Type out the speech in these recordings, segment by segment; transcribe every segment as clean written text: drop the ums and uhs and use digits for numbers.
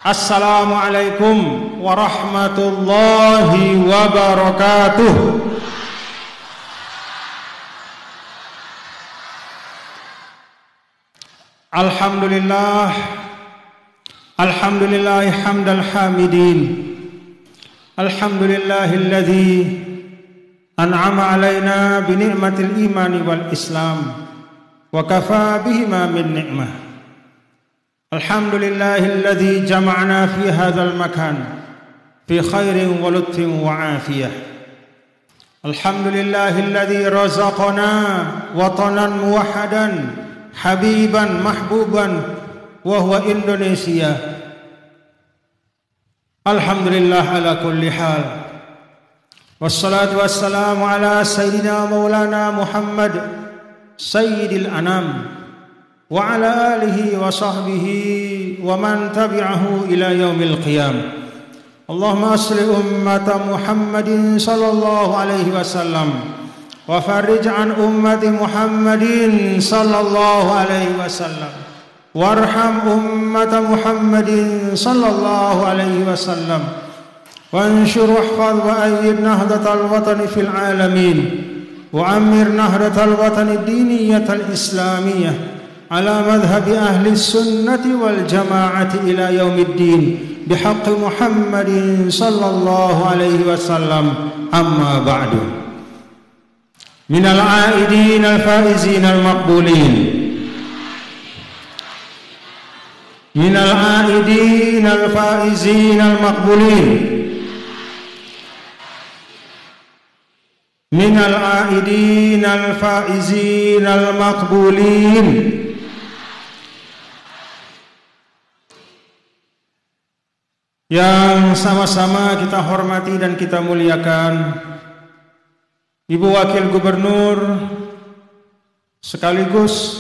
Assalamualaikum warahmatullahi wabarakatuh. Alhamdulillah, alhamdulillah hamdal hamidin. Alhamdulillahilladzi an'ama alaina bi ni'matil imani wal islam wa kafa bihima min ni'mah. Alhamdulillahilladzi jama'na fi hadzal makan fi khairin wa lutfin wa afiyah. Alhamdulillahilladzi razaqana watanan muwahhadan habiban mahbuban wa huwa Indonesia. Alhamdulillah ala kulli hal. Wassalatu wassalamu ala sayyidina maulana Muhammad sayyidil anam wa ala alihi wa sahbihi wa man tabi'ahu ila yaumil qiyam. Allahumma asli ummata Muhammadin sallallahu alaihi wasallam wa farij an ummati Muhammadin sallallahu alaihi wasallam warham ummata Muhammadin sallallahu alaihi wasallam wanshur wahfaz wa ayyid nahdatal watani fil alamin wa amir nahdatal watani diniyatal islamiyah ala madhhabi ahli sunnati wal jama'ati ila yaumiddin bihaqqi Muhammadin sallallahu alaihi wasallam. Amma ba'du. Minal aidin al faizin al maqbulin. Minal aidin al faizin al maqbulin. Minal aidin al faizin al maqbulin. Yang sama-sama kita hormati dan kita muliakan Ibu Wakil Gubernur sekaligus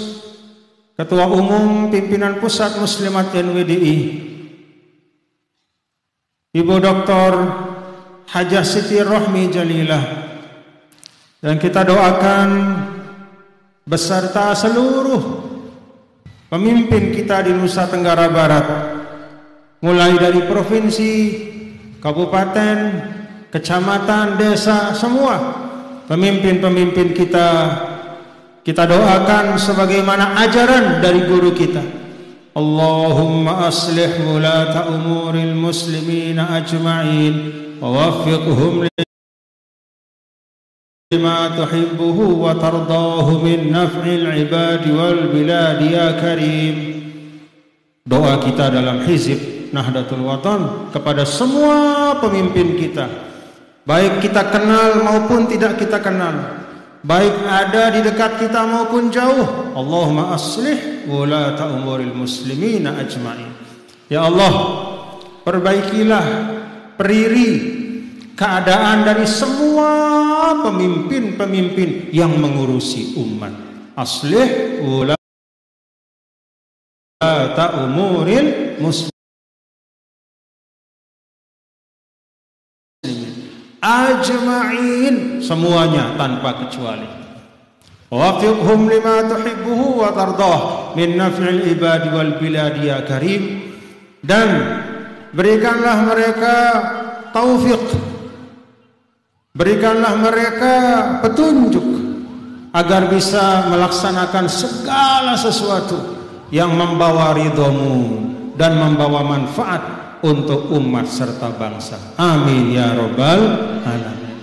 Ketua Umum Pimpinan Pusat Muslimat NWDI Ibu Dr. Hajah Siti Rohmi Jalilah, dan kita doakan beserta seluruh pemimpin kita di Nusa Tenggara Barat, mulai dari provinsi, kabupaten, kecamatan, desa, semua pemimpin-pemimpin kita doakan sebagaimana ajaran dari guru kita. Allahumma aslih wulata umuril muslimina ajma'in wa waffiqhum lima tuhibbuhu wa tardahu min naf'il ibadi wal biladi ya karim. Doa kita dalam hizib Nahdlatul Watan kepada semua pemimpin kita, baik kita kenal maupun tidak kita kenal, baik ada di dekat kita maupun jauh. Allahumma aslih wulata umuril muslimina ajma'in. Ya Allah, perbaikilah, periri keadaan dari semua pemimpin-pemimpin yang mengurusi umat. Aslih wulata umuril muslimin ajma'in, semuanya tanpa kecuali. Wafiqhum lima tuhibbuhu wa tardah min naf'il ibadi wal biladi ya karim. Dan berikanlah mereka taufik, berikanlah mereka petunjuk agar bisa melaksanakan segala sesuatu yang membawa ridhamu dan membawa manfaat untuk umat serta bangsa. Amin ya rabbal alamin.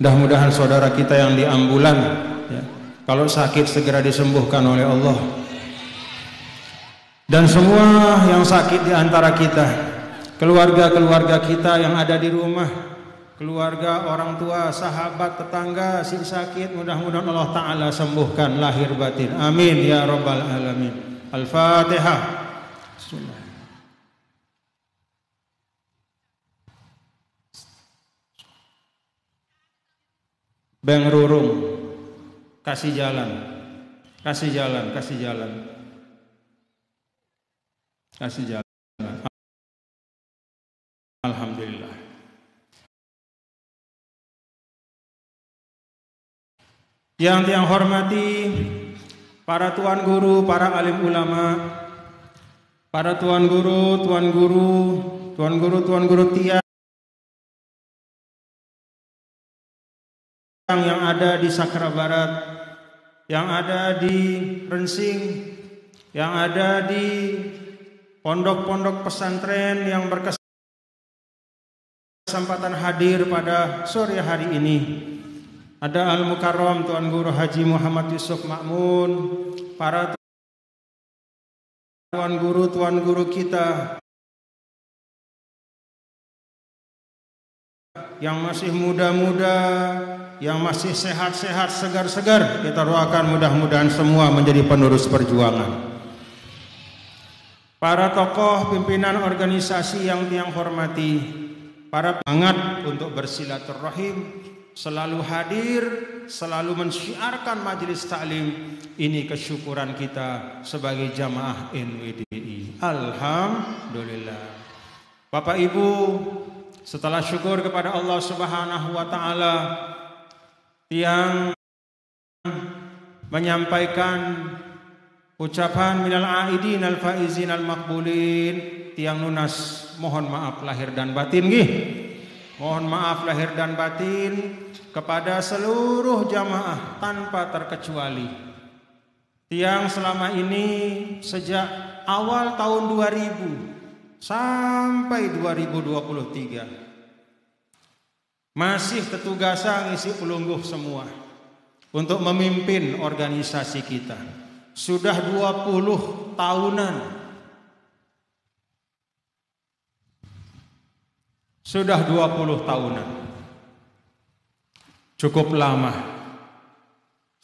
Mudah-mudahan saudara kita yang di ambulan, ya, kalau sakit segera disembuhkan oleh Allah. Dan semua yang sakit di antara kita, keluarga-keluarga kita yang ada di rumah, keluarga, orang tua, sahabat, tetangga, si sakit, mudah-mudahan Allah Ta'ala sembuhkan lahir batin. Amin ya rabbal alamin. Al-Fatihah. Bismillah. Bang Rurung, kasih jalan, kasih jalan, kasih jalan, kasih jalan. Alhamdulillah. Yang hormati para tuan guru, para alim ulama, para tuan guru tiang yang ada di Sakra Barat, yang ada di Rensing, yang ada di pondok-pondok pesantren yang berkesempatan hadir pada sore hari ini. Ada Al-Mukarram Tuan Guru Haji Muhammad Yusuf Ma'mun, para tuan guru kita yang masih muda-muda, yang masih sehat-sehat, segar-segar, kita doakan mudah-mudahan semua menjadi penerus perjuangan. Para tokoh pimpinan organisasi yang tiang hormati, para pengangat untuk bersilaturahim, selalu hadir, selalu mensyiarkan majelis taklim. Ini kesyukuran kita sebagai jamaah NWDI. Alhamdulillah. Bapak Ibu, setelah syukur kepada Allah Subhanahu wa taala, yang menyampaikan ucapan minal aidin al faizin al maqbulin, tiang lunas mohon maaf lahir dan batin nggih. Mohon maaf lahir dan batin kepada seluruh jamaah tanpa terkecuali. Tiang selama ini sejak awal tahun 2000 sampai 2023 masih ketugasan ngisi pelungguh semua untuk memimpin organisasi kita. Sudah 20 tahunan. Sudah 20 tahunan. Cukup lama.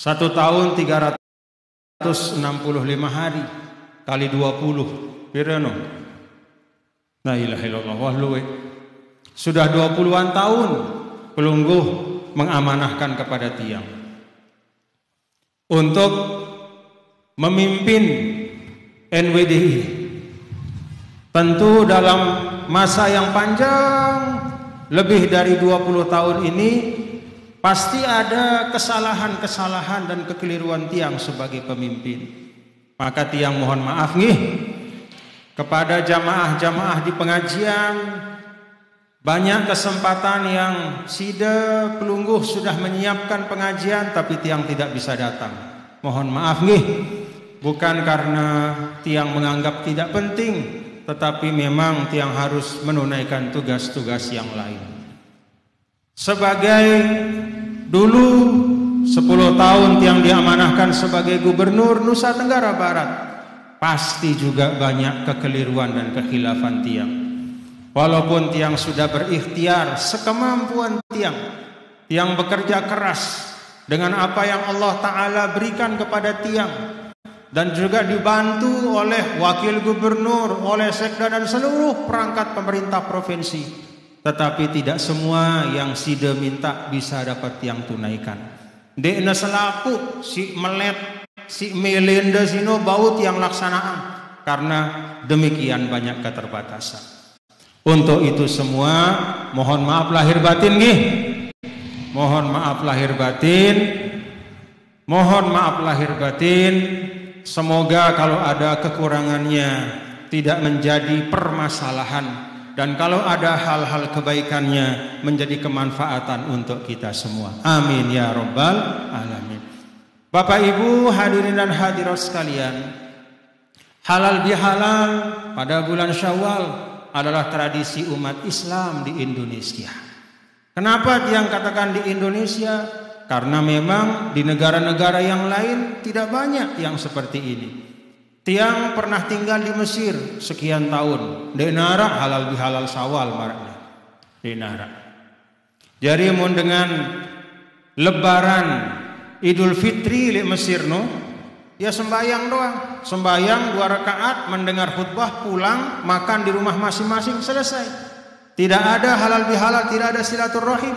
1 tahun 365 hari kali 20. Pirano. La ilaha illallah wahluwe. Sudah 20-an tahun pelungguh mengamanahkan kepada tiang untuk memimpin NWDI. Tentu dalam masa yang panjang, lebih dari 20 tahun ini, pasti ada kesalahan-kesalahan dan kekeliruan tiang sebagai pemimpin. Maka tiang mohon maaf nih kepada jamaah-jamaah di pengajian. Banyak kesempatan yang sida pelungguh sudah menyiapkan pengajian, tapi tiang tidak bisa datang. Mohon maaf nih, bukan karena tiang menganggap tidak penting, tetapi memang tiang harus menunaikan tugas-tugas yang lain. Sebagai dulu 10 tahun tiang diamanahkan sebagai gubernur Nusa Tenggara Barat, pasti juga banyak kekeliruan dan kekhilafan tiang. Walaupun tiang sudah berikhtiar sekemampuan tiang bekerja keras dengan apa yang Allah Ta'ala berikan kepada tiang, dan juga dibantu oleh wakil gubernur, oleh sekda dan seluruh perangkat pemerintah provinsi. Tetapi tidak semua yang sida minta bisa dapat tiang tunaikan. Dekna selaku si melet, si melenda sino baut yang laksanaan, karena demikian banyak keterbatasan. Untuk itu semua mohon maaf lahir batin nggih. Mohon maaf lahir batin. Mohon maaf lahir batin. Semoga kalau ada kekurangannya tidak menjadi permasalahan, dan kalau ada hal-hal kebaikannya menjadi kemanfaatan untuk kita semua. Amin ya rabbal alamin. Bapak Ibu hadirin dan hadirat sekalian, halal bihalal pada bulan Syawal adalah tradisi umat Islam di Indonesia. Kenapa tiang katakan di Indonesia? Karena memang di negara-negara yang lain tidak banyak yang seperti ini. Tiang pernah tinggal di Mesir sekian tahun. Denara halal bihalal Syawal maraknya. Denara. Jadi mun dengan Lebaran Idul Fitri di Mesir no, ya sembayang doang. Sembayang 2 rakaat, mendengar khutbah, pulang, makan di rumah masing-masing, selesai. Tidak ada halal bihalal, tidak ada silaturahim.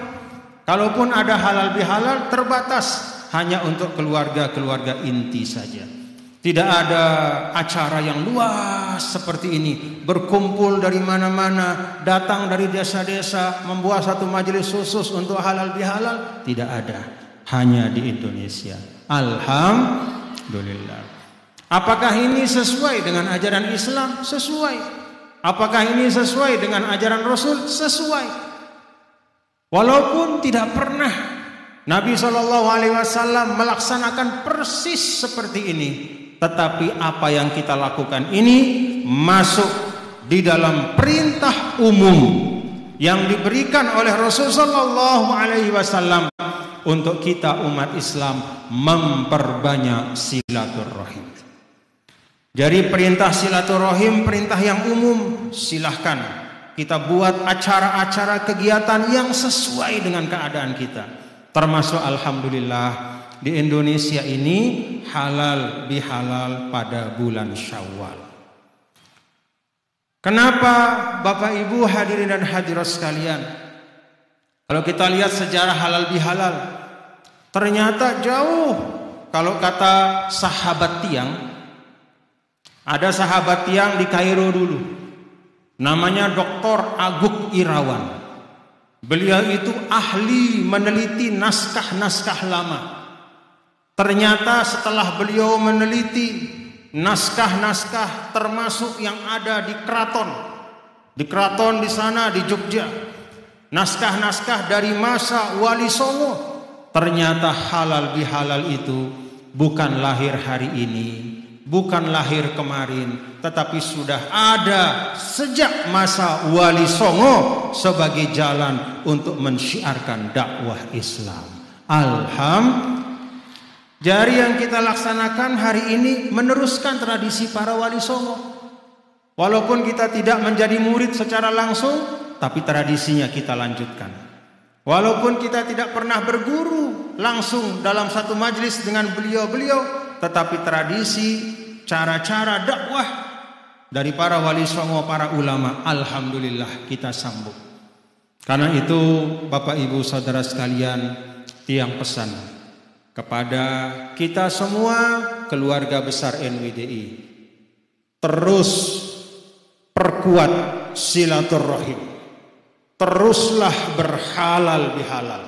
Kalaupun ada halal bihalal terbatas, hanya untuk keluarga-keluarga inti saja. Tidak ada acara yang luas seperti ini, berkumpul dari mana-mana, datang dari desa-desa, membuat satu majelis khusus untuk halal bihalal. Tidak ada, hanya di Indonesia. Alhamdulillah. Apakah ini sesuai dengan ajaran Islam? Sesuai. Apakah ini sesuai dengan ajaran Rasul? Sesuai. Walaupun tidak pernah Nabi SAW melaksanakan persis seperti ini, tetapi apa yang kita lakukan ini masuk di dalam perintah umum yang diberikan oleh Rasulullah SAW untuk kita umat Islam memperbanyak silaturahim. Jadi perintah silaturahim perintah yang umum, silahkan kita buat acara-acara kegiatan yang sesuai dengan keadaan kita. Termasuk alhamdulillah di Indonesia ini halal bihalal pada bulan Syawal. Kenapa Bapak Ibu hadirin dan hadirat sekalian? Kalau kita lihat sejarah halal bihalal, ternyata jauh. Kalau kata sahabat tiang, ada sahabat tiang di Kairo dulu, namanya Dr. Aguk Irawan. Beliau itu ahli meneliti naskah-naskah lama. Ternyata setelah beliau meneliti naskah-naskah termasuk yang ada di keraton di sana di Jogja, naskah-naskah dari masa Wali Songo, ternyata halal bihalal itu bukan lahir hari ini, bukan lahir kemarin, tetapi sudah ada sejak masa Wali Songo sebagai jalan untuk mensyiarkan dakwah Islam. Alhamdulillah. Jadi yang kita laksanakan hari ini meneruskan tradisi para Wali Songo. Walaupun kita tidak menjadi murid secara langsung, tapi tradisinya kita lanjutkan. Walaupun kita tidak pernah berguru langsung dalam satu majelis dengan beliau-beliau, tetapi tradisi, cara-cara dakwah dari para Wali Songo, para ulama, alhamdulillah kita sambung. Karena itu Bapak Ibu Saudara sekalian, tiang pesan kepada kita semua keluarga besar NWDI, terus perkuat silaturahim, teruslah berhalal bihalal,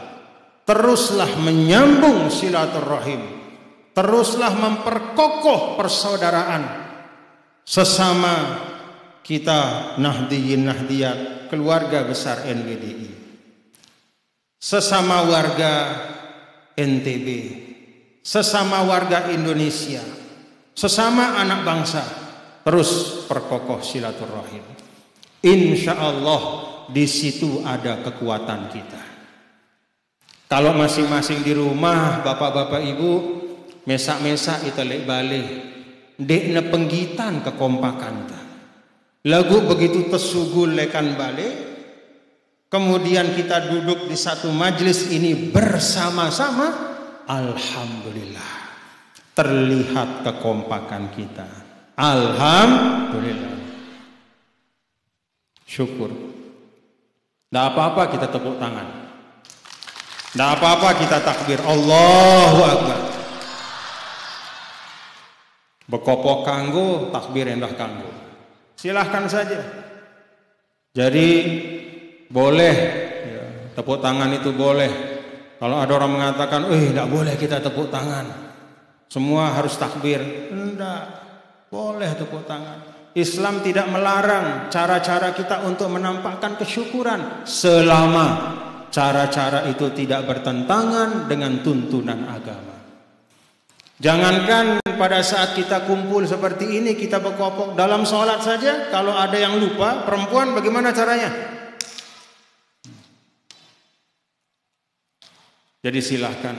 teruslah menyambung silaturahim, teruslah memperkokoh persaudaraan sesama kita Nahdiyin Nahdiyat, keluarga besar NWDI, sesama warga NTB, sesama warga Indonesia, sesama anak bangsa, terus perkokoh silaturahim. Insya Allah di situ ada kekuatan kita. Kalau masing-masing di rumah, bapak-bapak ibu, mesak-mesak itu lek balik, dekne penggitan kekompakan ta. Lagu begitu tersugul lekan balik. Kemudian kita duduk di satu majelis ini bersama-sama, alhamdulillah terlihat kekompakan kita. Alhamdulillah. Syukur. Tidak apa-apa kita tepuk tangan. Tidak apa-apa kita takbir. Allahu Akbar. Bekopok kanggo, takbir endah kanggo. Silahkan saja. Jadi boleh, ya, tepuk tangan itu boleh. Kalau ada orang mengatakan, tidak boleh kita tepuk tangan, semua harus takbir. Tidak, boleh tepuk tangan. Islam tidak melarang cara-cara kita untuk menampakkan kesyukuran, selama cara-cara itu tidak bertentangan dengan tuntunan agama. Jangankan pada saat kita kumpul seperti ini, kita berkopok dalam sholat saja, kalau ada yang lupa, perempuan bagaimana caranya? Jadi silahkan.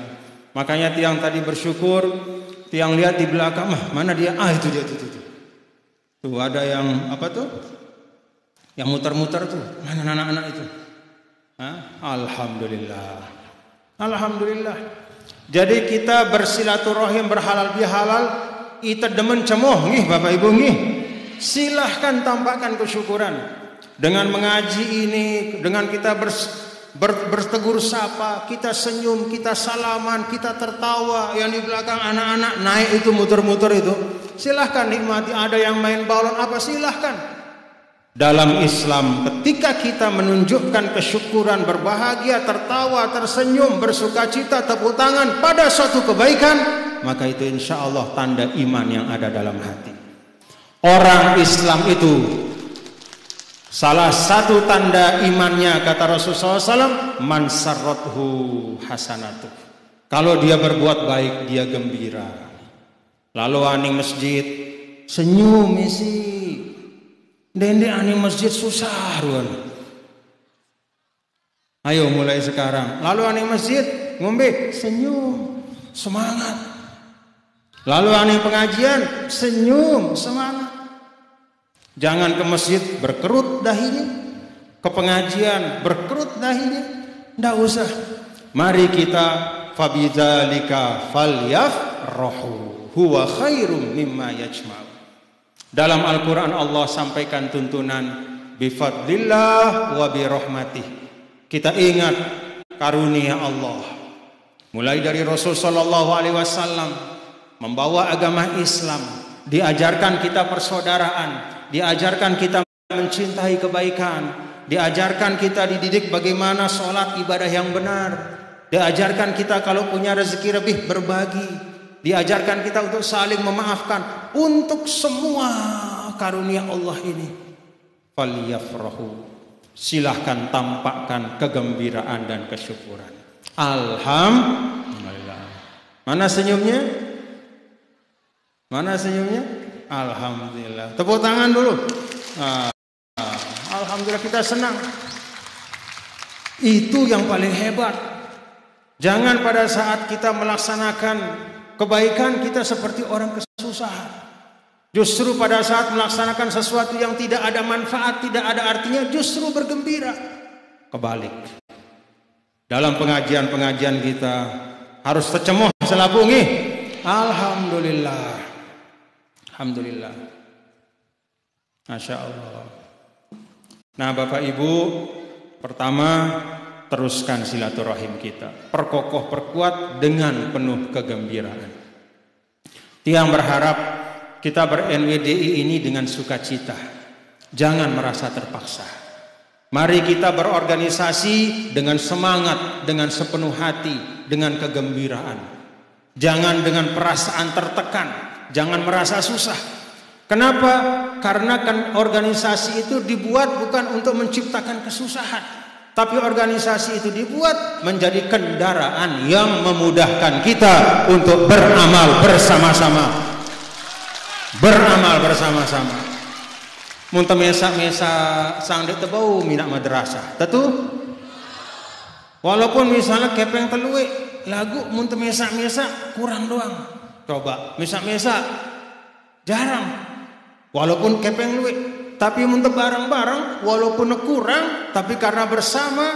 Makanya tiang tadi bersyukur, tiang lihat di belakang, mana dia? Itu dia tuh. Tuh ada yang apa tuh? Yang muter-muter tuh. Mana anak-anak itu? Alhamdulillah. Alhamdulillah. Jadi kita bersilaturahim berhalal bihalal, ita demen cemoh nih Bapak Ibu nih. Silahkan tampakkan kesyukuran dengan mengaji ini, dengan kita bertegur sapa, kita senyum, kita salaman, kita tertawa. Yang di belakang anak-anak naik itu muter-muter itu, silahkan nikmati. Ada yang main balon apa, silahkan. Dalam Islam ketika kita menunjukkan kesyukuran, berbahagia, tertawa, tersenyum, bersukacita, tepuk tangan pada suatu kebaikan, maka itu insya Allah tanda iman yang ada dalam hati. Orang Islam itu salah satu tanda imannya, kata Rasulullah SAW, man sarrathu hasanatuh. Kalau dia berbuat baik, dia gembira. Lalu aning masjid senyum isi. Dende aning masjid susah ruan. Ayo mulai sekarang. Lalu aning masjid ngombe senyum, semangat. Lalu aning pengajian senyum, semangat. Jangan ke masjid berkerut dahinya, ke pengajian berkerut dahinya. Ndak usah. Mari kita fabidzalika falyafrahu huwa khairum mimma yajma'u. Dalam Al-Quran Allah sampaikan tuntunan bifadlillah wa birahmatih. Kita ingat karunia Allah. Mulai dari Rasul sallallahu alaihi wasallam membawa agama Islam, diajarkan kita persaudaraan, diajarkan kita mencintai kebaikan, diajarkan kita dididik bagaimana sholat ibadah yang benar, diajarkan kita kalau punya rezeki lebih berbagi, diajarkan kita untuk saling memaafkan. Untuk semua karunia Allah ini falyafrahu, silahkan tampakkan kegembiraan dan kesyukuran. Alhamdulillah. Mana senyumnya? Mana senyumnya? Alhamdulillah. Tepuk tangan dulu. Alhamdulillah, kita senang. Itu yang paling hebat. Jangan pada saat kita melaksanakan kebaikan kita seperti orang kesusahan. Justru pada saat melaksanakan sesuatu yang tidak ada manfaat, tidak ada artinya, justru bergembira. Kebalik. Dalam pengajian-pengajian kita harus tercemuh selabungi. Alhamdulillah. Alhamdulillah. Masya Allah. Nah Bapak Ibu, pertama teruskan silaturahim kita, perkokoh perkuat dengan penuh kegembiraan. Tiang berharap kita ber-NWDI ini dengan sukacita, jangan merasa terpaksa. Mari kita berorganisasi dengan semangat, dengan sepenuh hati, dengan kegembiraan. Jangan dengan perasaan tertekan, jangan merasa susah. Kenapa? Karena kan organisasi itu dibuat bukan untuk menciptakan kesusahan, tapi organisasi itu dibuat menjadi kendaraan yang memudahkan kita untuk beramal bersama-sama. Beramal bersama-sama. Muntah mesa-mesa sang dek tebau minak madrasah. Tentu. Walaupun misalnya kepeng telue lagu muntah mesa-mesa kurang doang. Coba mesa-mesa jarang. Walaupun kepeng luwe, tapi muntah bareng-bareng walaupun kurang, tapi karena bersama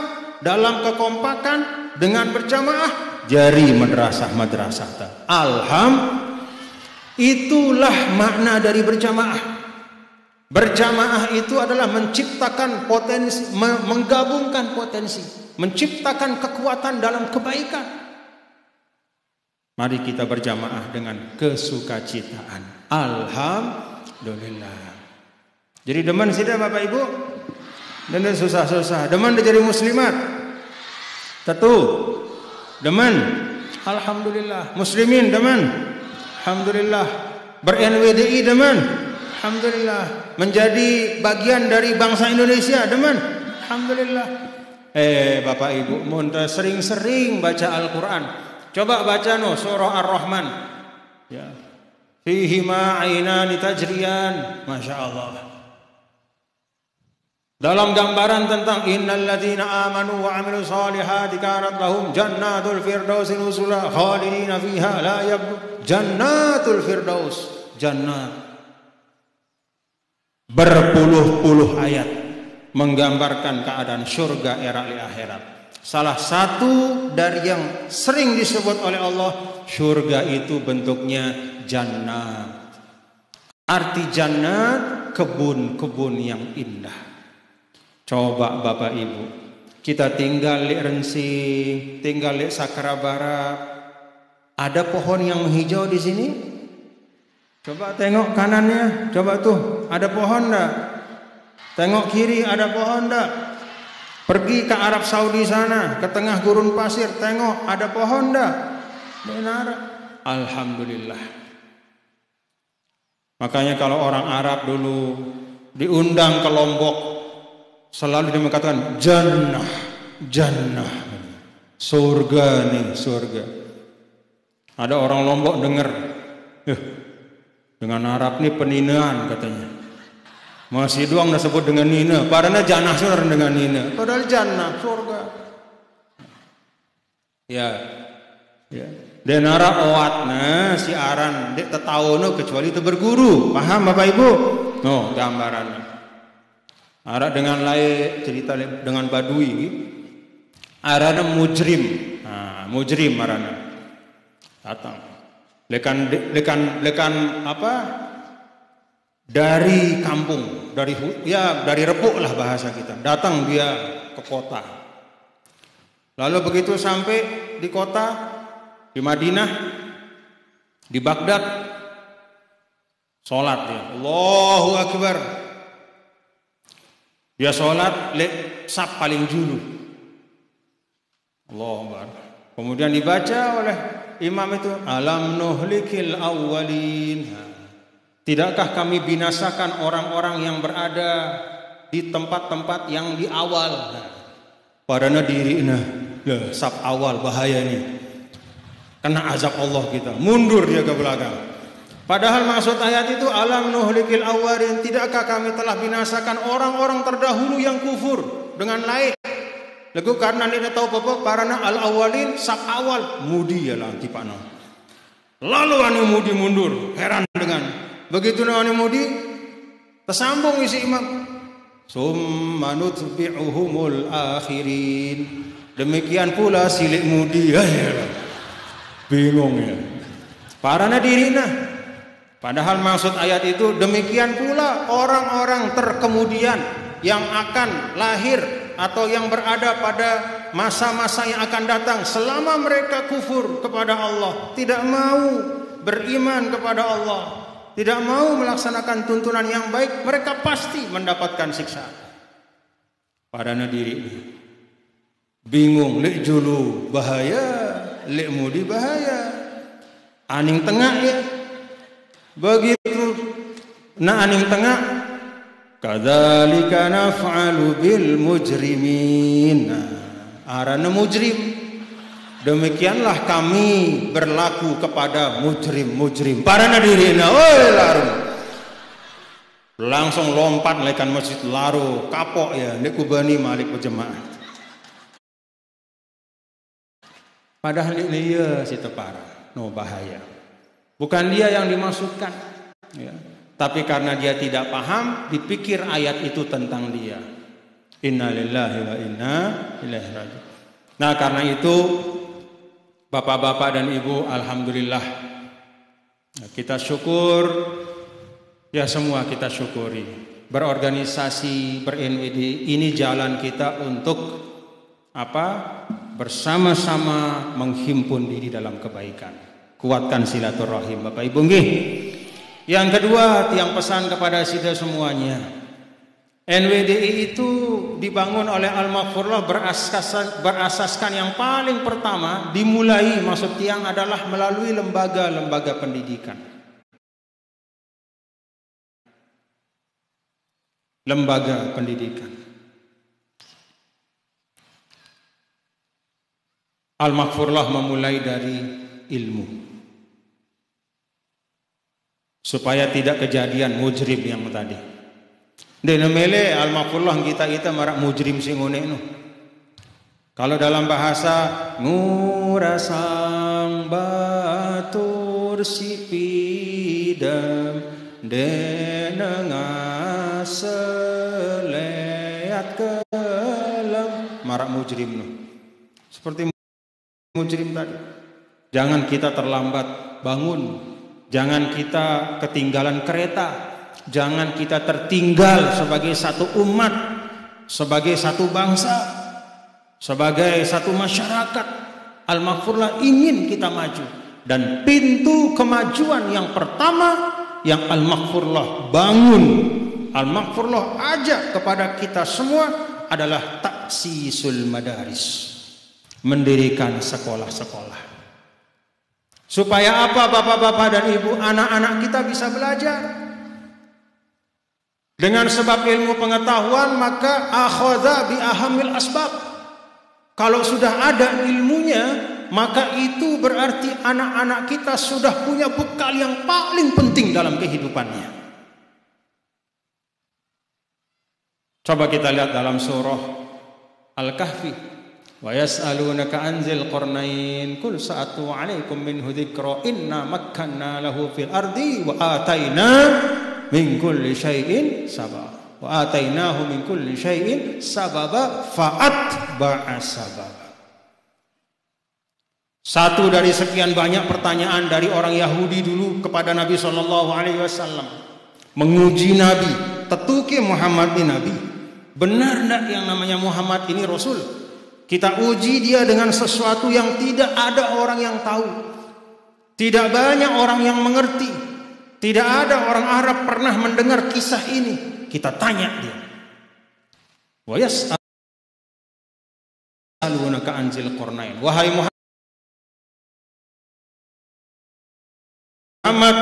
dalam kekompakan dengan berjamaah jari madrasah-madrasah. Alhamdulillah. Itulah makna dari berjamaah. Berjamaah itu adalah menciptakan potensi, menggabungkan potensi, menciptakan kekuatan dalam kebaikan. Mari kita berjamaah dengan kesukacitaan. Alhamdulillah. Jadi demen sih Bapak Ibu, dan susah-susah. Demen jadi muslimat. Tentu. Demen. Alhamdulillah. Muslimin demen. Alhamdulillah. Ber-NWDI demen. Alhamdulillah. Menjadi bagian dari bangsa Indonesia demen. Alhamdulillah. Bapak Ibu, muntah sering-sering baca Al-Quran. Coba baca surah Ar-Rahman. Ya. Fihi ma ainani tajriyan. Masya Allah. Dalam gambaran tentang innal ladzina amanu wa amilu shalihati kanat lahum jannatul firdaus nuzula khalidina fiha la yabghun. Jannatul firdaus, jannat. Berpuluh-puluh ayat menggambarkan keadaan surga era akhirat. Salah satu dari yang sering disebut oleh Allah, surga itu bentuknya jannat. Arti jannat, kebun-kebun yang indah. Coba Bapak Ibu, kita tinggal di Rensing, tinggal di Sakra Barat. Ada pohon yang hijau di sini? Coba tengok kanannya, coba tuh, ada pohon enggak? Tengok kiri, ada pohon enggak? Pergi ke Arab Saudi sana, ke tengah gurun pasir, tengok ada pohon enggak? Benar. Alhamdulillah. Makanya kalau orang Arab dulu diundang ke Lombok, selalu dia mengatakan jannah, jannah, surga nih, surga. Ada orang Lombok dengar, dengan Arab nih peninaan katanya. Masih doang dah sebut dengan nina, padahal jannah surga dengan nina, padahal jannah surga. Ya, ya. Dan Arab awatna si aran dek tetawono kecuali itu berguru. Paham Bapak Ibu? No, gambarannya. Arab dengan lain cerita dengan Badui. Arana mujrim. Nah, mujrim arana. Datang. Lekan apa? Dari kampung, dari Repuk lah bahasa kita. Datang dia ke kota. Lalu begitu sampai di kota, di Madinah, di Baghdad, sholat dia. Allahu Akbar. Dia sholat saf paling dulu. Allahu Akbar. Kemudian dibaca oleh imam itu, alam nuhlikil awwalin. Tidakkah kami binasakan orang-orang yang berada di tempat-tempat yang di awal? Padahal diri saf awal bahaya nih. Kena azab Allah kita. Mundur dia ke belakang. Padahal maksud ayat itu alam nuhlikil awwalin. Tidakkah kami telah binasakan orang-orang terdahulu yang kufur dengan lain? Lagu karena dia tahu apa? Karena al awwalin saf awal mudi ya lah tipana. Lalu anu mudi mundur. Heran dengan begitu anu mudi tersambung isi imam. Summa nutbi'uhumul akhirin. Demikian pula silik mudi. Bingung ya. Parana dirina. Padahal maksud ayat itu demikian pula orang-orang terkemudian yang akan lahir atau yang berada pada masa-masa yang akan datang selama mereka kufur kepada Allah, tidak mau beriman kepada Allah, tidak mau melaksanakan tuntunan yang baik, mereka pasti mendapatkan siksa. Parana diri bingung, lek julu bahaya, lek mudi bahaya, aning tengah ya. Begitu nah aning tengah, kadzalika naf'alu bil mujrimin. Arana mujrim. Demikianlah kami berlaku kepada mujrim-mujrim. Parana dirina, oi laru. Langsung lompat lekan masjid laru, kapok ya, nek kubani malik berjemaah. Padahal dia si tepara, no bahaya. Bukan dia yang dimaksudkan, ya. Tapi karena dia tidak paham, dipikir ayat itu tentang dia. Inna lillahi wa inna ilaihi raji'un. Nah karena itu, Bapak-bapak dan Ibu, alhamdulillah, kita syukur, ya semua kita syukuri. Berorganisasi, ber-NWD, ini jalan kita untuk apa? Bersama-sama menghimpun diri dalam kebaikan. Kuatkan silaturahim Bapak Ibu nggih. Yang kedua, tiang pesan kepada kita semuanya. NWDI itu dibangun oleh Al-Maghfurlah berasaskan yang paling pertama dimulai maksud tiang adalah melalui lembaga-lembaga pendidikan. Lembaga pendidikan. Al-Maghfurlah memulai dari ilmu. Supaya tidak kejadian mujrim yang tadi. Dene mele Al-Maghfurlah kita marak mujrim sing ngene no. Kalau dalam bahasa ngurasang batur sipidam denenga seleat kelam marak mujrim no. Seperti mujrim tadi. Jangan kita terlambat bangun. Jangan kita ketinggalan kereta. Jangan kita tertinggal sebagai satu umat, sebagai satu bangsa, sebagai satu masyarakat. Al-Maghfurlah ingin kita maju. Dan pintu kemajuan yang pertama yang Al-Maghfurlah bangun, Al-Maghfurlah ajak kepada kita semua adalah ta'sisul madaris. Mendirikan sekolah-sekolah. Supaya apa bapak-bapak dan ibu, anak-anak kita bisa belajar. Dengan sebab ilmu pengetahuan maka akhadha bi ahamil asbab. Kalau sudah ada ilmunya, maka itu berarti anak-anak kita sudah punya bekal yang paling penting dalam kehidupannya. Coba kita lihat dalam surah Al-Kahfi. Wa yas'alunaka anzil qarnain qul sa'atu 'alaikum minhu dzikra inna makkanna lahu fil ardi wa ataina min kulli syai'in sababa wa atainahu min kulli syai'in sababa fa'atba'a sababa. Satu dari sekian banyak pertanyaan dari orang Yahudi dulu kepada Nabi sallallahu alaihi wasallam, menguji Nabi, tetuki Muhammad ini Nabi, benar enggak yang namanya Muhammad ini Rasul? Kita uji dia dengan sesuatu yang tidak ada orang yang tahu. Tidak banyak orang yang mengerti. Tidak ada orang Arab pernah mendengar kisah ini. Kita tanya dia. Wa yas'alunaka anzil qarnain. Wahai Muhammad,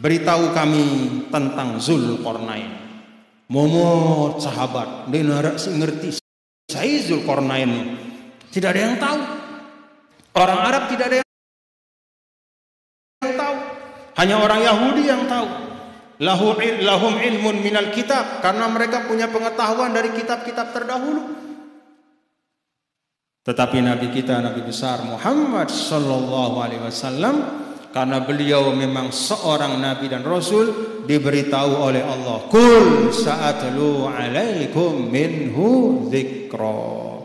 beritahu kami tentang Zulkarnain. Momot sahabat, dia narak si ngerti. Saya Zulkarnain tidak ada yang tahu. Orang Arab tidak ada yang tahu. Hanya orang Yahudi yang tahu. Lahum ilmun minal kitab, karena mereka punya pengetahuan dari kitab-kitab terdahulu. Tetapi Nabi kita, Nabi besar Muhammad sallallahu alaihi wasallam, karena beliau memang seorang Nabi dan Rasul, diberitahu oleh Allah, Kul sa'atlu alaikum minhu dzikra.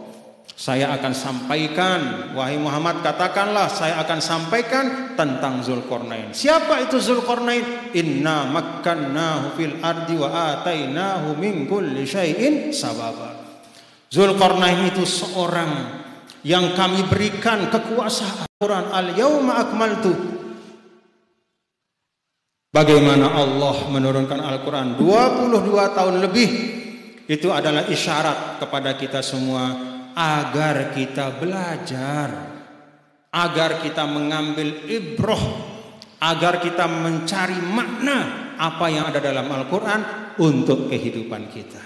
Saya akan sampaikan, wahai Muhammad katakanlah, saya akan sampaikan tentang Zulkarnain. Siapa itu Zulkarnain? Inna makkannahu fil ardi wa atainahu min kulli syai'in sababa. Zulkarnain itu seorang yang kami berikan kekuasaan. Quran al-yauma akmaltu. Bagaimana Allah menurunkan Al-Quran 22 tahun lebih. Itu adalah isyarat kepada kita semua agar kita belajar, agar kita mengambil ibrah, agar kita mencari makna apa yang ada dalam Al-Quran untuk kehidupan kita.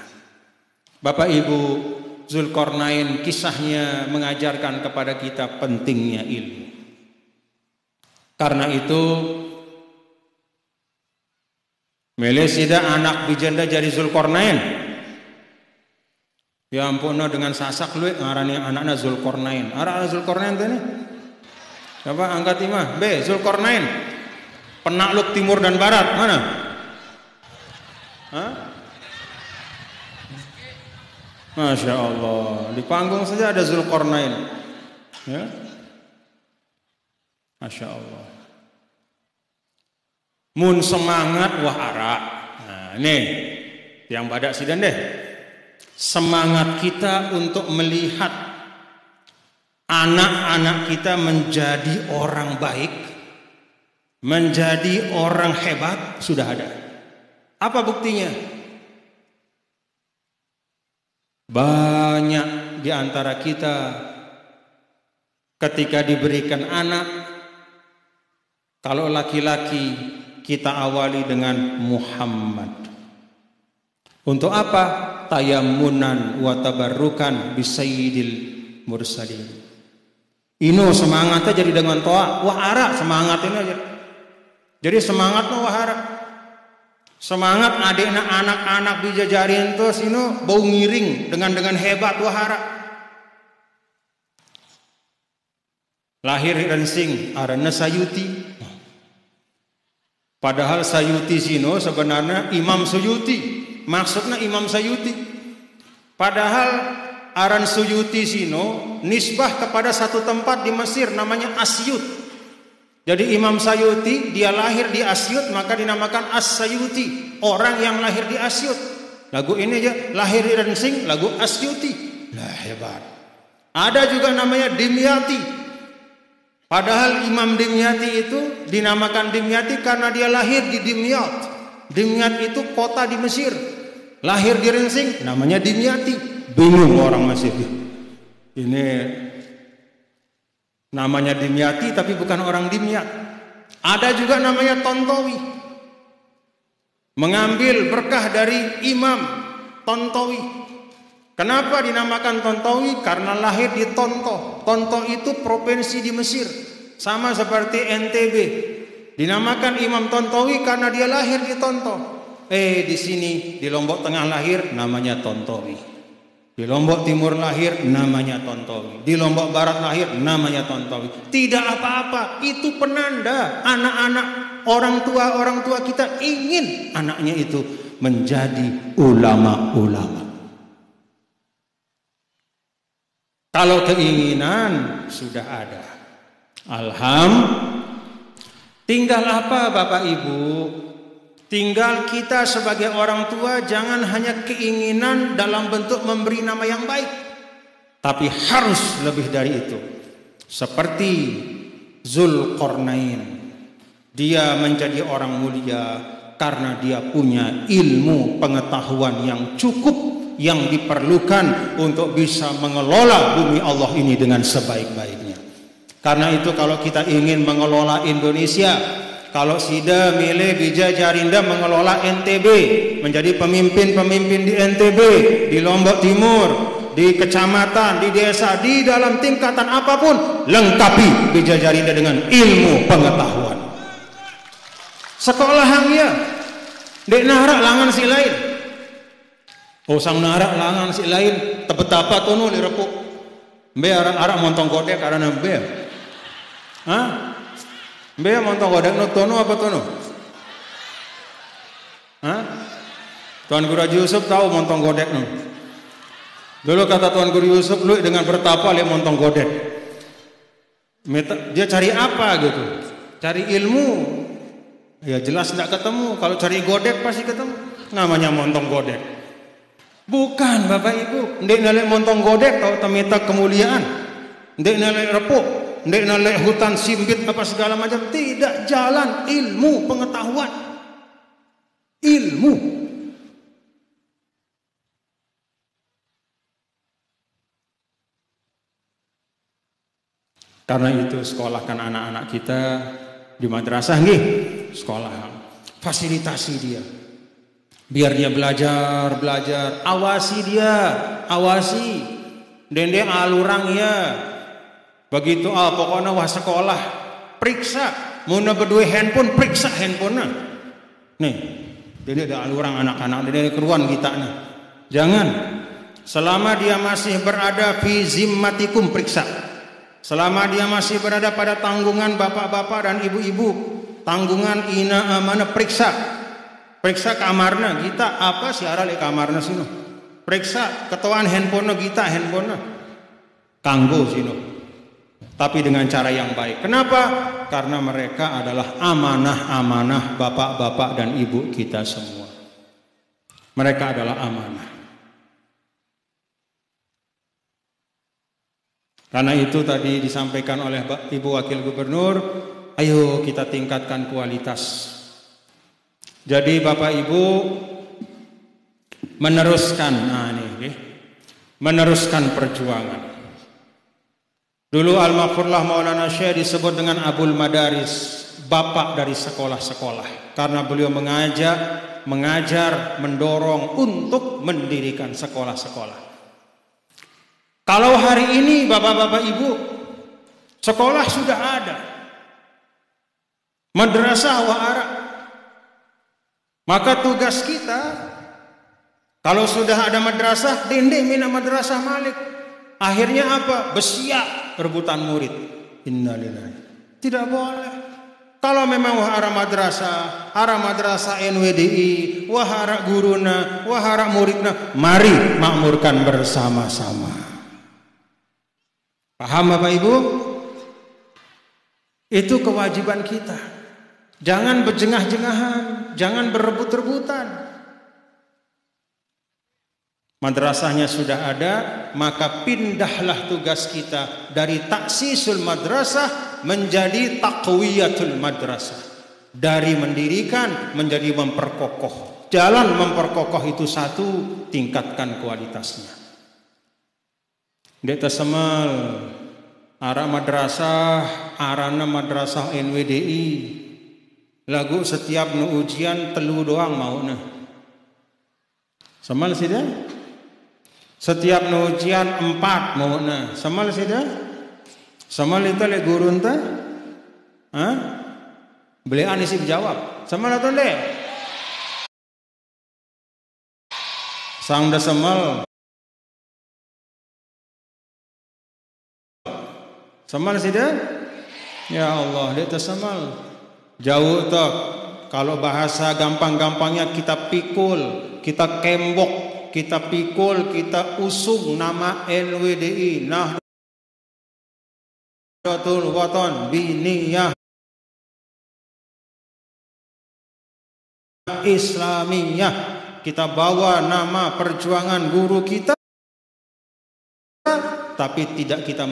Bapak Ibu, Zulkarnain kisahnya mengajarkan kepada kita pentingnya ilmu. Karena itu Melesida anak bijanda jadi Zulkarnain. Ya ampun, dengan sasak lu ngarani anaknya Zulkarnain. Ara Zulkarnain tadi. Coba angkat imah. B Zulkarnain. Penakluk timur dan barat mana? Hah? Masya Allah. Di panggung saja ada Zulkarnain. Ya. Masya Allah. Mun semangat wah arak. Nah, nih yang badak sidan deh. Semangat kita untuk melihat anak-anak kita menjadi orang baik, menjadi orang hebat sudah ada. Apa buktinya? Banyak di antara kita ketika diberikan anak, kalau laki-laki kita awali dengan Muhammad. Untuk apa? Tayammunan wa tabarrukan bisayyidil mursalin. Ino semangatnya jadi dengan toa. Wah ara semangat ini aja. Jadi semangatnya wah ara. Semangat adikna anak-anak dijajarin terus ino bau ngiring dengan hebat wah ara. Lahir rensing arana Sayuti. Padahal Sayuti sino sebenarnya Imam Suyuti. Maksudnya Imam Sayuti. Padahal aran Suyuti sino nisbah kepada satu tempat di Mesir namanya Asyut. Jadi Imam Sayuti dia lahir di Asyut maka dinamakan As-Sayuti. Orang yang lahir di Asyut. Lagu ini aja lahir di Rensing lagu Asyuti. Lah hebat. Ada juga namanya Dimyati. Padahal Imam Dimyati itu dinamakan Dimyati karena dia lahir di Dimyat. Dimyat itu kota di Mesir. Lahir di Rensing namanya Dimyati. Bingung orang Mesir. Ini Namanya Dimyati tapi bukan orang Dimyat. Ada juga namanya Tontowi. Mengambil berkah dari Imam Tontowi. Kenapa dinamakan Tontowi? Karena lahir di Tonto. Tonto itu provinsi di Mesir. Sama seperti NTB. Dinamakan Imam Tontowi karena dia lahir di Tonto. Di sini di Lombok Tengah lahir namanya Tontowi. Di Lombok Timur lahir namanya Tontowi. Di Lombok Barat lahir namanya Tontowi. Tidak apa-apa, itu penanda anak-anak orang tua kita ingin anaknya itu menjadi ulama-ulama. Kalau keinginan sudah ada, tinggal apa Bapak Ibu? Tinggal kita sebagai orang tua jangan hanya keinginan dalam bentuk memberi nama yang baik, tapi harus lebih dari itu. Seperti Zulkarnain, dia menjadi orang mulia karena dia punya ilmu pengetahuan yang cukup, yang diperlukan untuk bisa mengelola bumi Allah ini dengan sebaik-baiknya. Karena itu kalau kita ingin mengelola Indonesia, kalau Sida Mile Bija Jarinda mengelola NTB, menjadi pemimpin-pemimpin di NTB, di Lombok Timur, di kecamatan, di desa, di dalam tingkatan apapun, lengkapi Bija Jarinda dengan ilmu pengetahuan. Sekolah hangnya, dek narak langan si lain. Sang narak langan si lain, betapa tono direpuk. Mbe arak montong kodek karena mbe. Hah? Mbe montong kodek no tono apa tono? Hah? Tuan Guru Haji Yusuf tahu montong kodek no. Dulu kata Tuan Guru Yusuf, lu dengan bertapa lihat montong godek. Dia cari apa gitu? Cari ilmu. Ya jelas tidak ketemu. Kalau cari godek pasti ketemu. Namanya montong godek. Bukan Bapak Ibu. Ndek nalek montong godek tahu temita kemuliaan. Ndek nalek repuk. Ndek nalek hutan simbit apa segala macam. Tidak, jalan ilmu pengetahuan. Ilmu. Karena itu sekolahkan anak-anak kita di madrasah nggih, sekolah. Fasilitasi dia. Biar dia belajar, awasi dia, awasi. Dende alurang ya. Begitu pokoknya wah sekolah, periksa. Muna berdua handphone, periksa handphone. Nih, dende ada alurang anak-anak, dende keruan kita nah. Jangan. Selama dia masih berada fi zimmatikum, periksa. Selama dia masih berada pada tanggungan bapak-bapak dan ibu-ibu, tanggungan ina amanah, periksa. Periksa kamarna kita apa siara le kamarna sino. Periksa ketuaan handphone kita handphone kanggo sino. Tapi dengan cara yang baik. Kenapa? Karena mereka adalah amanah-amanah bapak-bapak dan ibu kita semua. Mereka adalah amanah. Karena itu tadi disampaikan oleh Ibu Wakil Gubernur, ayo kita tingkatkan kualitas. Jadi Bapak Ibu meneruskan, meneruskan perjuangan. Dulu Al-Maghfurlah Maulana Syekh disebut dengan Abul Madaris, bapak dari sekolah-sekolah, karena beliau mengajar, mendorong untuk mendirikan sekolah-sekolah. Kalau hari ini Bapak-bapak Ibu, sekolah sudah ada, madrasah wa Arab. Maka tugas kita, kalau sudah ada madrasah, dende mina madrasah malik. Akhirnya apa? Besiak rebutan murid. Innalillahi. Tidak boleh. Kalau memang wahara madrasah NWDI, wahara guruna, wahara muridna, mari makmurkan bersama-sama. Paham Bapak Ibu? Itu kewajiban kita. Jangan berjengah-jengahan, jangan berebut-rebutan. Madrasahnya sudah ada, maka pindahlah tugas kita dari taksisul madrasah menjadi taqwiyatul madrasah. Dari mendirikan menjadi memperkokoh. Jalan memperkokoh itu satu, tingkatkan kualitasnya. Dek tersemal, Ara madrasah, arana madrasah NWDI. Lagu setiap nu ujian telu doang mauna. Samal sih dah. Setiap nu ujian 4 mauna. Samal sih dah. Samal itu le guru enta. Hah? Belian isi jawab. Samal atau le? Sang dah samal. Samal sih dah. Ya Allah, dia tersamal. Jauh toh. Kalau bahasa gampang-gampangnya kita pikul, kita kembok, kita pikul, kita usung nama NWDI, Nahdlatul Wathon Biniyah Islamiyah. Kita bawa nama perjuangan guru kita, tapi tidak kita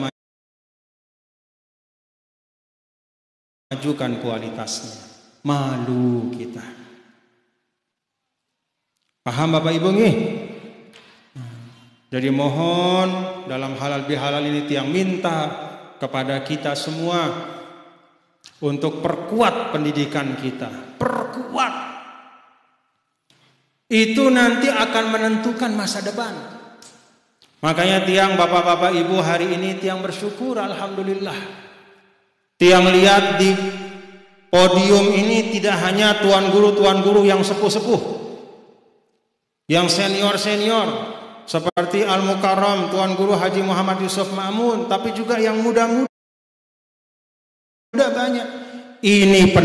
majukan kualitasnya. Malu kita. Paham Bapak Ibu nih? Jadi mohon dalam halal bihalal ini tiang minta kepada kita semua untuk perkuat pendidikan kita. Perkuat. Itu nanti akan menentukan masa depan. Makanya tiang bapak-bapak ibu hari ini tiang bersyukur, alhamdulillah. Tiang lihat di podium ini tidak hanya tuan guru yang sepuh-sepuh, yang senior-senior seperti Al-Mukarram Tuan Guru Haji Muhammad Yusuf Ma'mun, tapi juga yang muda-muda banyak. Ini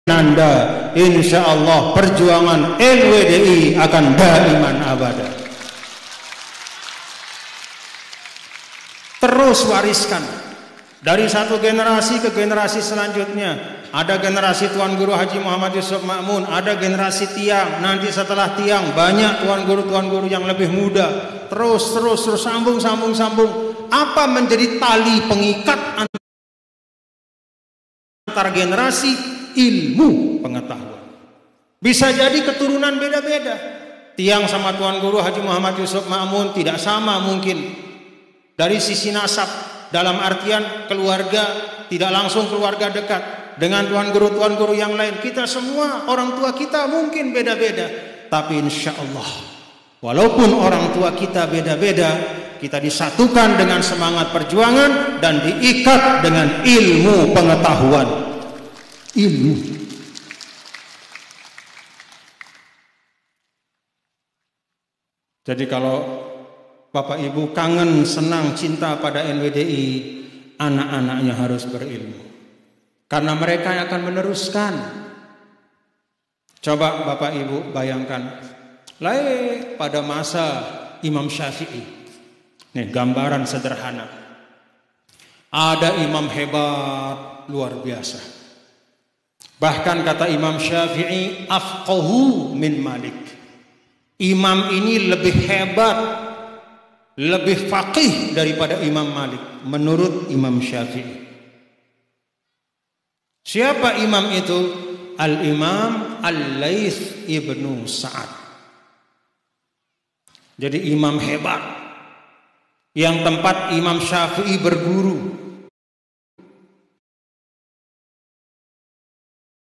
penanda insya Allah perjuangan NWDI akan daiman abada. Terus wariskan dari satu generasi ke generasi selanjutnya. Ada generasi Tuan Guru Haji Muhammad Yusuf Ma'mun, ada generasi tiang, nanti setelah tiang banyak tuan guru yang lebih muda. Terus sambung. Apa menjadi tali pengikat antar generasi? Ilmu pengetahuan. Bisa jadi keturunan beda-beda. Tiang sama Tuan Guru Haji Muhammad Yusuf Ma'mun tidak sama mungkin dari sisi nasab, dalam artian keluarga, tidak langsung keluarga dekat. Dengan tuan guru yang lain, kita semua orang tua kita mungkin beda-beda, tapi insya Allah walaupun orang tua kita beda-beda, kita disatukan dengan semangat perjuangan dan diikat dengan ilmu pengetahuan. Ilmu. Jadi kalau Bapak Ibu kangen, senang, cinta pada NWDI, anak-anaknya harus berilmu. Karena mereka yang akan meneruskan. Coba Bapak Ibu bayangkan, pada masa Imam Syafi'i. Nih gambaran sederhana. Ada imam hebat luar biasa. Bahkan kata Imam Syafi'i, afqahu min Malik. Imam ini lebih hebat, lebih faqih daripada Imam Malik menurut Imam Syafi'i. Siapa imam itu? Al-Imam Al-Laits ibnu Sa'ad. Jadi imam hebat yang tempat Imam Syafi'i berguru.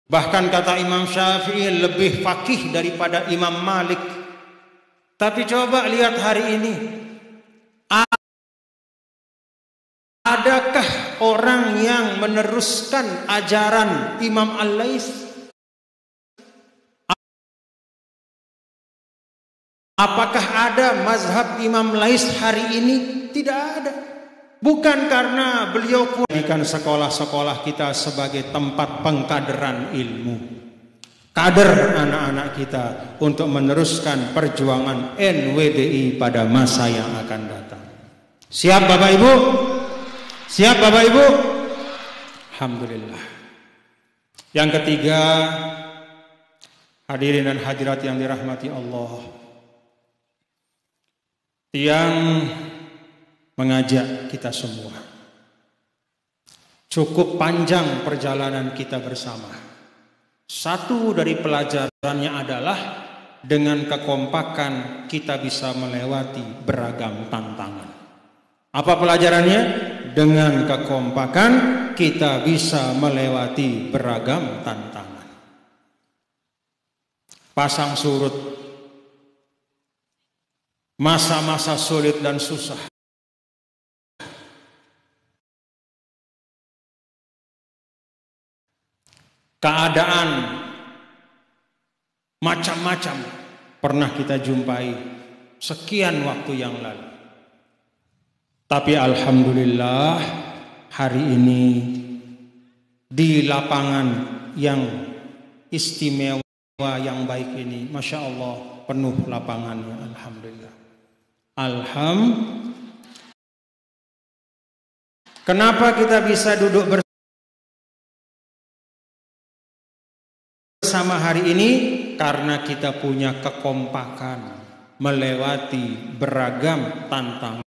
Bahkan kata Imam Syafi'i lebih faqih daripada Imam Malik. Tapi coba lihat hari ini, adakah orang yang meneruskan ajaran Imam Al-Laits? Apakah ada mazhab Imam Laits hari ini? Tidak ada. Bukan karena beliau kuatkan sekolah-sekolah kita sebagai tempat pengkaderan ilmu. Kader anak-anak kita untuk meneruskan perjuangan NWDI pada masa yang akan datang. Siap Bapak Ibu? Siap Bapak Ibu? Alhamdulillah. Yang ketiga, hadirin dan hadirat yang dirahmati Allah, tiang mengajak kita semua. Cukup panjang perjalanan kita bersama. Satu dari pelajarannya adalah dengan kekompakan kita bisa melewati beragam tantangan. Apa pelajarannya? Dengan kekompakan kita bisa melewati beragam tantangan. Pasang surut, masa-masa sulit dan susah, keadaan macam-macam pernah kita jumpai sekian waktu yang lalu. Tapi alhamdulillah hari ini di lapangan yang istimewa yang baik ini, Masya Allah, penuh lapangannya. Alhamdulillah. Kenapa kita bisa duduk bersama hari ini? Karena kita punya kekompakan melewati beragam tantangan.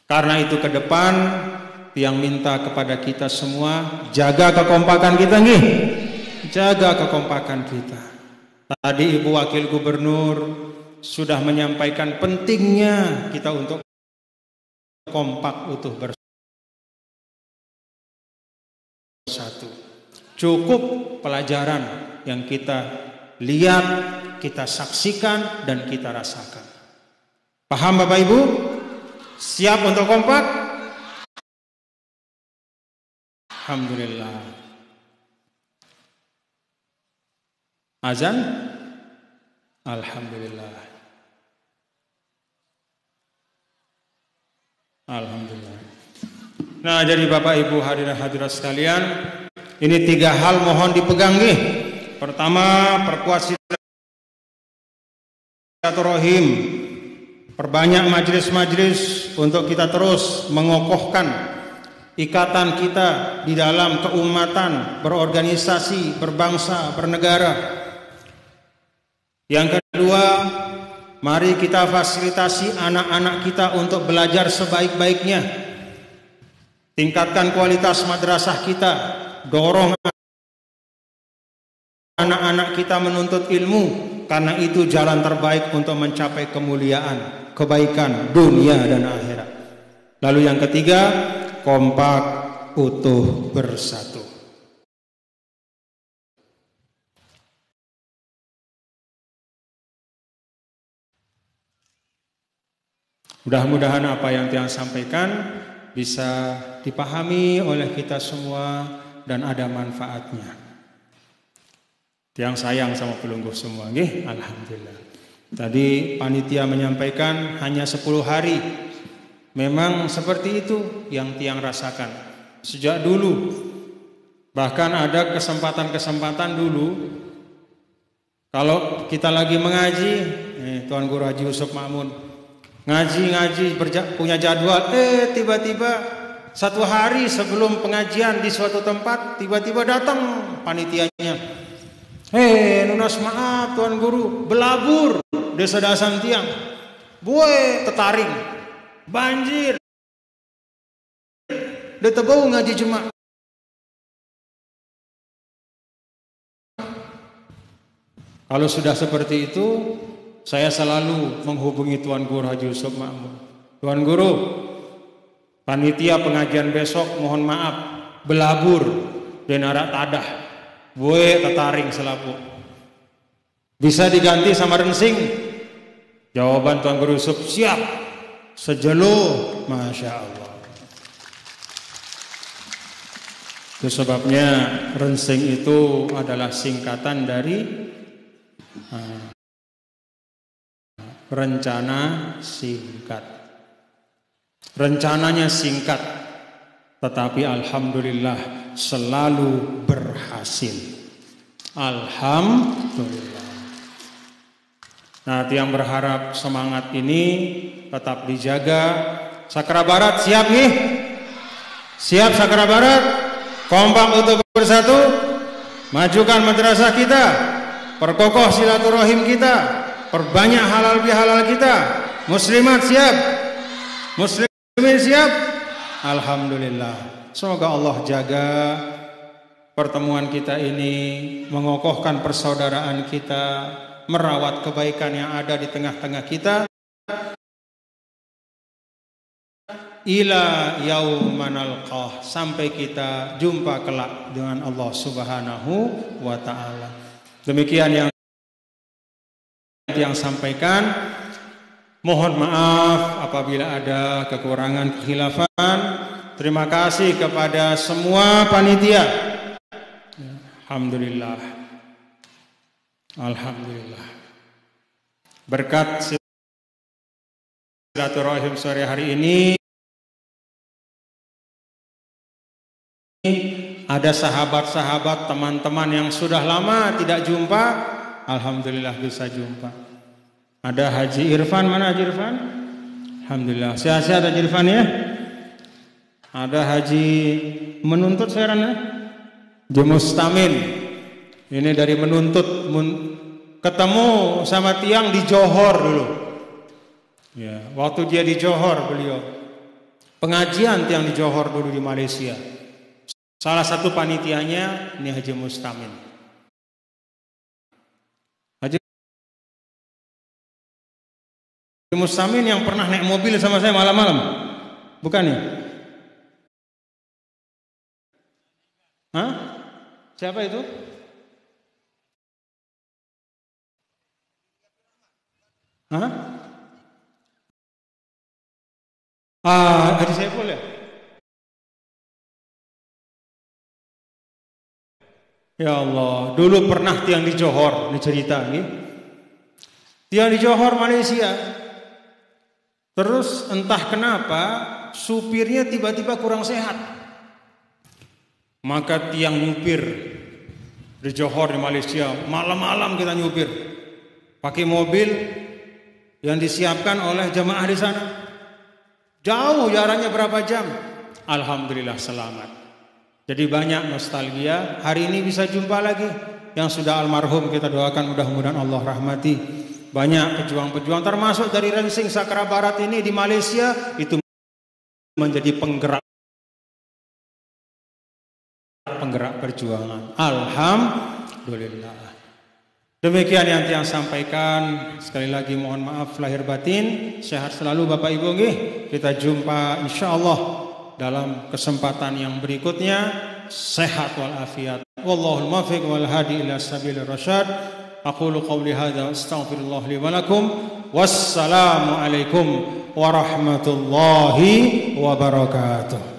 Karena itu ke depan yang minta kepada kita semua, jaga kekompakan kita nih. Jaga kekompakan kita. Tadi Ibu Wakil Gubernur sudah menyampaikan pentingnya kita untuk kompak utuh bersatu. Cukup pelajaran yang kita lihat, kita saksikan dan kita rasakan. Paham Bapak Ibu? Siap untuk kompak? Alhamdulillah. Azan? Alhamdulillah. Alhamdulillah. Nah, jadi Bapak Ibu hadirin hadirat sekalian, ini 3 hal mohon dipegang nih. Pertama, perkuat silaturahim, perbanyak majelis-majelis untuk kita terus mengokohkan ikatan kita di dalam keumatan, berorganisasi, berbangsa, bernegara. Yang kedua, mari kita fasilitasi anak-anak kita untuk belajar sebaik-baiknya. Tingkatkan kualitas madrasah kita, dorong anak-anak kita menuntut ilmu, karena itu jalan terbaik untuk mencapai kemuliaan, kebaikan dunia dan akhirat. Lalu yang ketiga, kompak utuh bersatu. Mudah-mudahan apa yang Tiang sampaikan bisa dipahami oleh kita semua dan ada manfaatnya. Tiang sayang sama pelungguh semua, nggih, alhamdulillah. Tadi panitia menyampaikan hanya 10 hari. Memang seperti itu yang Tiang rasakan sejak dulu. Bahkan ada kesempatan-kesempatan dulu kalau kita lagi mengaji, Tuan Guru Haji Yusuf Ma'mun ngaji punya jadwal, tiba-tiba 1 hari sebelum pengajian di suatu tempat, tiba-tiba datang panitianya. Nunas maaf Tuan Guru, belabur desa Dasan Tiang, buai tetaring, banjir, detebau ngaji jemaah. Kalau sudah seperti itu, saya selalu menghubungi Tuan Guru Haji Yusuf Ma'mun. Tuan Guru, panitia pengajian besok mohon maaf, belabur dan arak tadah, buai tetaring selapu. Bisa diganti sama rensing? Jawaban Tuan Guru Yusuf, siap. Sejelo, Masya Allah. Itu sebabnya rensing itu adalah singkatan dari rencana singkat. Rencananya singkat, tetapi alhamdulillah selalu berhasil. Alhamdulillah. Nah, Tiang berharap semangat ini tetap dijaga. Sakra Barat siap nih? Siap Sakra Barat? Kompak untuk bersatu, majukan madrasah kita, perkokoh silaturahim kita, perbanyak halal bihalal kita. Muslimat siap? Muslimin siap? Alhamdulillah. Semoga Allah jaga pertemuan kita ini, mengokohkan persaudaraan kita, merawat kebaikan yang ada di tengah-tengah kita. Ila yaumanal qah, sampai kita jumpa kelak dengan Allah Subhanahu wa taala. Demikian yang sampaikan. Mohon maaf apabila ada kekurangan kekhilafan. Terima kasih kepada semua panitia. Alhamdulillah. Alhamdulillah. Berkat silaturahim sore hari ini, ada sahabat-sahabat, teman-teman yang sudah lama tidak jumpa, alhamdulillah bisa jumpa. Ada Haji Irfan, mana Haji Irfan? Alhamdulillah, sehat-sehat Haji Irfan ya. Ada Haji menuntut sekarang ya, Haji Mustamin. Ini dari menuntut, ketemu sama tiang di Johor dulu. Ya, waktu dia di Johor beliau pengajian tiang di Johor dulu di Malaysia. Salah satu panitianya ini Haji Mustamin. Haji Mustamin yang pernah naik mobil sama saya malam-malam, bukan ya? Hah? Siapa itu? Hah? Haji Saiful ya? Ya Allah, dulu pernah tiang di Johor, ini cerita nih. Tiang di Johor Malaysia. Terus entah kenapa supirnya tiba-tiba kurang sehat. Maka tiang nyupir di Johor di Malaysia, malam-malam kita nyupir pakai mobil yang disiapkan oleh jamaah di sana. Jauh jaraknya berapa jam. Alhamdulillah selamat. Jadi banyak nostalgia. Hari ini bisa jumpa lagi. Yang sudah almarhum kita doakan mudah-mudahan Allah rahmati. Banyak pejuang-pejuang termasuk dari Rensing Sakra Barat ini di Malaysia itu menjadi penggerak perjuangan. Alhamdulillah. Demikian yang sampaikan. Sekali lagi mohon maaf lahir batin. Sehat selalu Bapak Ibu nggih. Kita jumpa insyaallah dalam kesempatan yang berikutnya. Sehat wal afiat. Wallahul muwaffiq wal hadi ila sabilir rasyad. Aqulu qawli hadza wa astaghfirullah li wa lakum. Wassalamu alaikum warahmatullahi wabarakatuh.